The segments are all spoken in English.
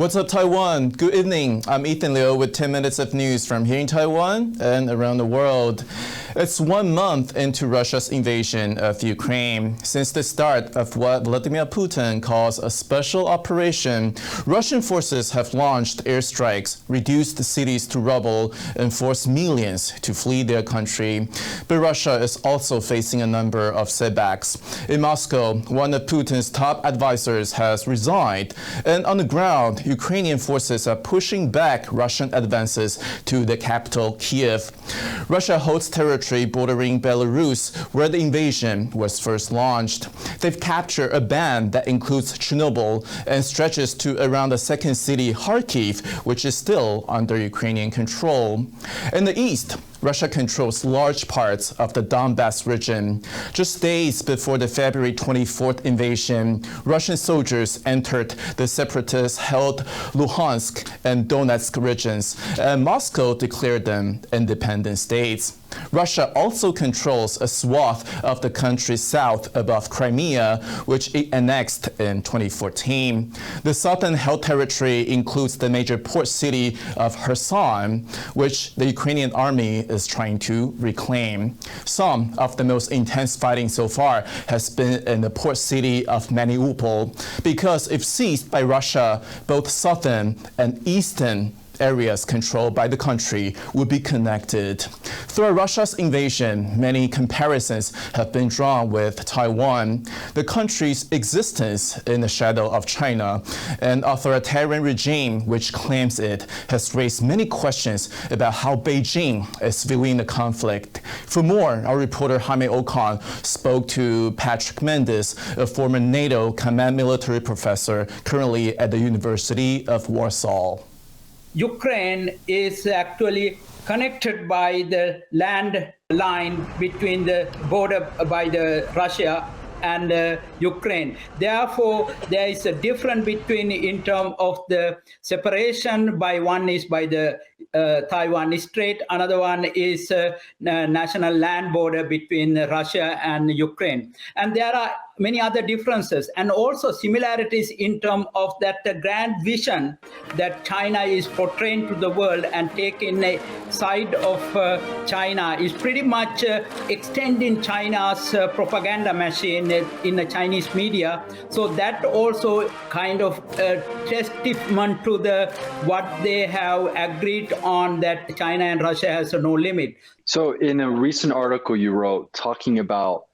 What's up, Taiwan? Good evening. I'm Ethan Liu with 10 minutes of news from here in Taiwan and around the world. It's 1 month into Russia's invasion of Ukraine. Since the start of what Vladimir Putin calls a special operation, Russian forces have launched airstrikes, reduced cities to rubble, and forced millions to flee their country. But Russia is also facing a number of setbacks. In Moscow, one of Putin's top advisors has resigned, and on the ground, Ukrainian forces are pushing back Russian advances to the capital, Kiev. Russia holds territory bordering Belarus, where the invasion was first launched. They've captured a band that includes Chernobyl and stretches to around the second city, Kharkiv, which is still under Ukrainian control. In the east, Russia controls large parts of the Donbass region. Just days before the February 24th invasion, Russian soldiers entered the separatist-held Luhansk and Donetsk regions, and Moscow declared them independent states. Russia also controls a swath of the country's south above Crimea, which it annexed in 2014. The southern held territory includes the major port city of Kherson, which the Ukrainian army is trying to reclaim. Some of the most intense fighting so far has been in the port city of Mariupol, because if seized by Russia, both southern and eastern areas controlled by the country would be connected. Through Russia's invasion, many comparisons have been drawn with Taiwan. The country's existence in the shadow of China, an authoritarian regime which claims it, has raised many questions about how Beijing is viewing the conflict. For more, our reporter Jaime Okan spoke to Patrick Mendes, a former NATO command military professor currently at the University of Warsaw. Ukraine is actually connected by the land line between the border by the Russia and Ukraine. Therefore, there is a difference between in terms of the separation. By one is by the Taiwan Strait, another one is national land border between Russia and Ukraine. And there are many other differences and also similarities in terms of that grand vision that China is portraying to the world, and taking a side of China is pretty much extending China's propaganda machine in the Chinese media. So that also kind of testament to what they have agreed on, that China and Russia has no limit. So in a recent article you wrote talking about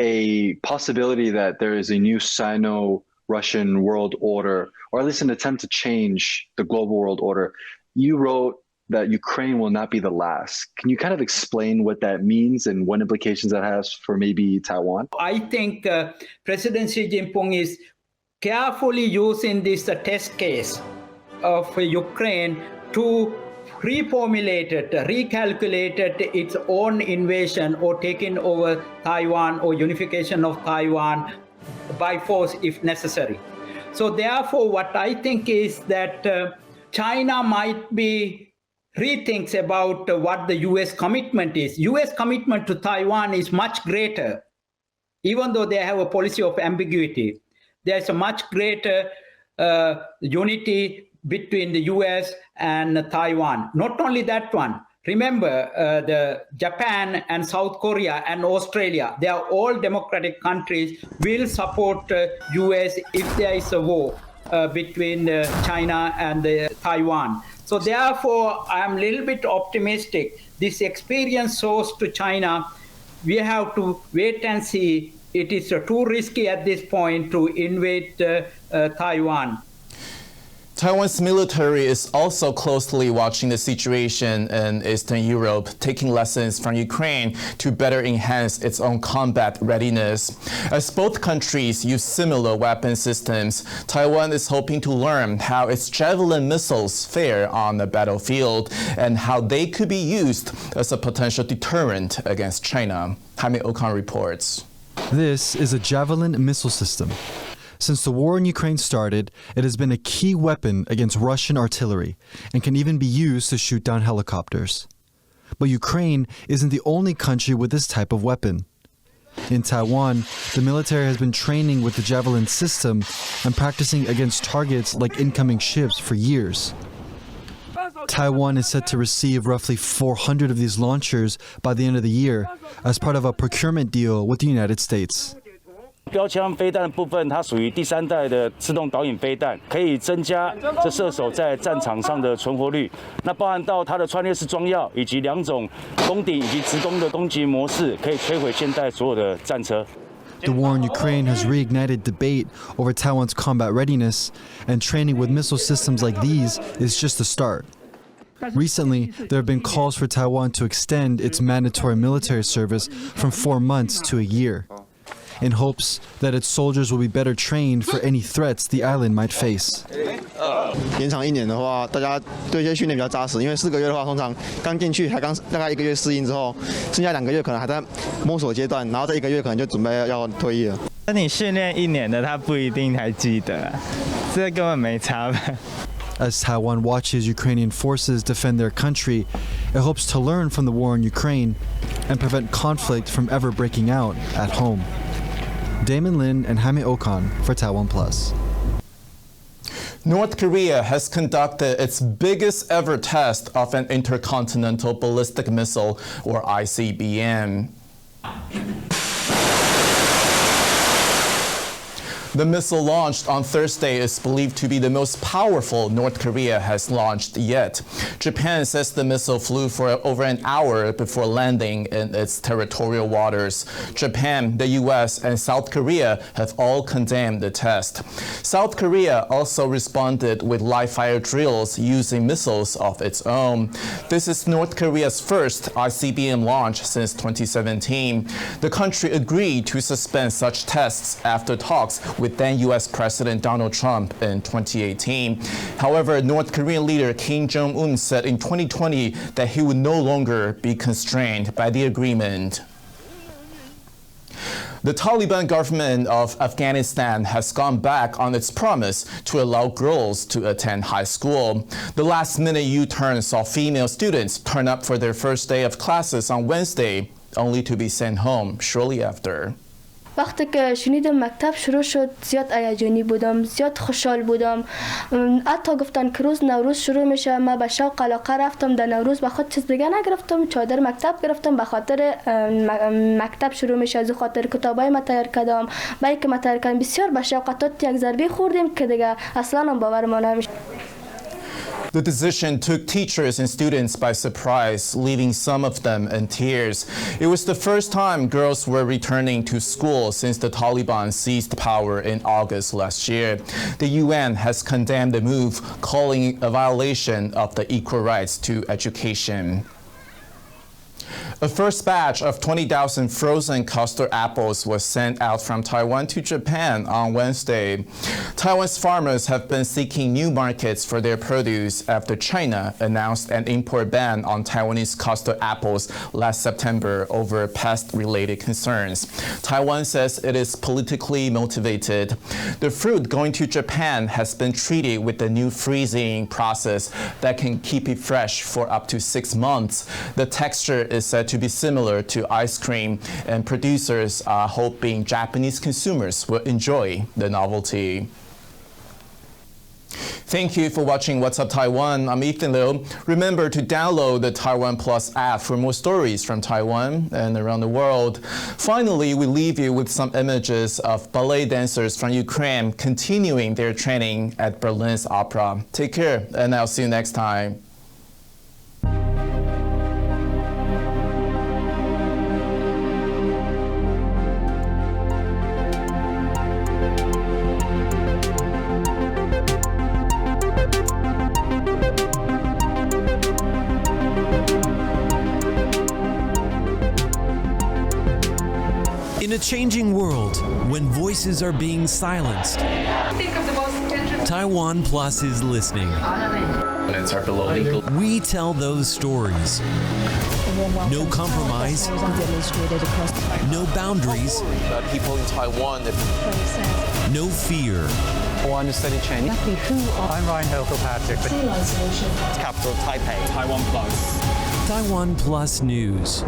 a possibility that there is a new Sino-Russian world order, or at least an attempt to change the global world order, you wrote that Ukraine will not be the last. Can you kind of explain what that means and what implications that has for maybe Taiwan? I think President Xi Jinping is carefully using this test case of Ukraine to reformulated, recalculated its own invasion or taking over Taiwan or unification of Taiwan by force if necessary. So therefore, what I think is that China might be rethinks about what the U.S. commitment is. U.S. commitment to Taiwan is much greater, even though they have a policy of ambiguity. There's a much greater unity between the US and Taiwan. Not only that one, remember the Japan and South Korea and Australia, they are all democratic countries, will support US if there is a war between China and Taiwan. So therefore, I am a little bit optimistic. This experience shows to China, we have to wait and see. It is too risky at this point to invade Taiwan. Taiwan's military is also closely watching the situation in Eastern Europe, taking lessons from Ukraine to better enhance its own combat readiness. As both countries use similar weapon systems, Taiwan is hoping to learn how its Javelin missiles fare on the battlefield and how they could be used as a potential deterrent against China. Jaime Okan reports. This is a Javelin missile system. Since the war in Ukraine started, it has been a key weapon against Russian artillery and can even be used to shoot down helicopters. But Ukraine isn't the only country with this type of weapon. In Taiwan, the military has been training with the Javelin system and practicing against targets like incoming ships for years. Taiwan is set to receive roughly 400 of these launchers by the end of the year as part of a procurement deal with the United States. 标枪飞弹的部分，它属于第3代的自动导引飞弹，可以增加这射手在战场上的存活率。那包含到它的穿越式装药，以及2种攻顶以及直攻的攻击模式，可以摧毁现代所有的战车。 The war in Ukraine has reignited debate over Taiwan's combat readiness, and training with missile systems like these is just the start. Recently, there have been calls for Taiwan to extend its mandatory military service from 4 months to a year, in hopes that its soldiers will be better trained for any threats the island might face. 延长1年的话，大家对一些训练比较扎实，因为4个月的话，通常刚进去还大概1个月适应之后，剩下2个月可能还在摸索阶段，然后这1个月可能就准备要退役了。那你训练1年的，他不一定还记得，这根本没差吧。 As Taiwan watches Ukrainian forces defend their country, it hopes to learn from the war in Ukraine and prevent conflict from ever breaking out at home. Damon Lin and Jaime Okan for TaiwanPlus. North Korea has conducted its biggest ever test of an intercontinental ballistic missile, or ICBM. The missile launched on Thursday is believed to be the most powerful North Korea has launched yet. Japan says the missile flew for over an hour before landing in its territorial waters. Japan, the US, and South Korea have all condemned the test. South Korea also responded with live-fire drills using missiles of its own. This is North Korea's first ICBM launch since 2017. The country agreed to suspend such tests after talks with then U.S. President Donald Trump in 2018. However, North Korean leader Kim Jong-un said in 2020 that he would no longer be constrained by the agreement. The Taliban government of Afghanistan has gone back on its promise to allow girls to attend high school. The last-minute U-turn saw female students turn up for their first day of classes on Wednesday, only to be sent home shortly after. وقتی که شنیدم مکتب شروع شد زیاد هیجانی بودم، زیاد خوشحال بودم. حتی گفتن که روز نوروز شروع میشه، ما به شوق علاقه رفتم. در نوروز به خود چیز دیگه نگرفتم، چادر مکتب گرفتم به خاطر مکتب شروع میشه. از خاطر کتابای ما تیار کردم، با اینکه ما تیار کردم بسیار به شوق تا یک ضربه خوردیم که دیگه اصلا باور ما نمیشه. The decision took teachers and students by surprise, leaving some of them in tears. It was the first time girls were returning to school since the Taliban seized power in August last year. The UN has condemned the move, calling it a violation of the equal rights to education. A first batch of 20,000 frozen custard apples was sent out from Taiwan to Japan on Wednesday. Taiwan's farmers have been seeking new markets for their produce after China announced an import ban on Taiwanese custard apples last September over pest-related concerns. Taiwan says it is politically motivated. The fruit going to Japan has been treated with a new freezing process that can keep it fresh for up to 6 months. The texture is said to be similar to ice cream, and producers are hoping Japanese consumers will enjoy the novelty. Thank you for watching What's Up Taiwan. I'm Ethan Liu. Remember to download the TaiwanPlus app for more stories from Taiwan and around the world. Finally, we leave you with some images of ballet dancers from Ukraine continuing their training at Berlin's opera. Take care, and I'll see you next time. In a changing world, when voices are being silenced, TaiwanPlus is listening. We tell those stories. No compromise, no boundaries, People in Taiwan. no fear. I want to study Chinese. I'm Ryan Kilpatrick. Capital Taipei. TaiwanPlus. TaiwanPlus News.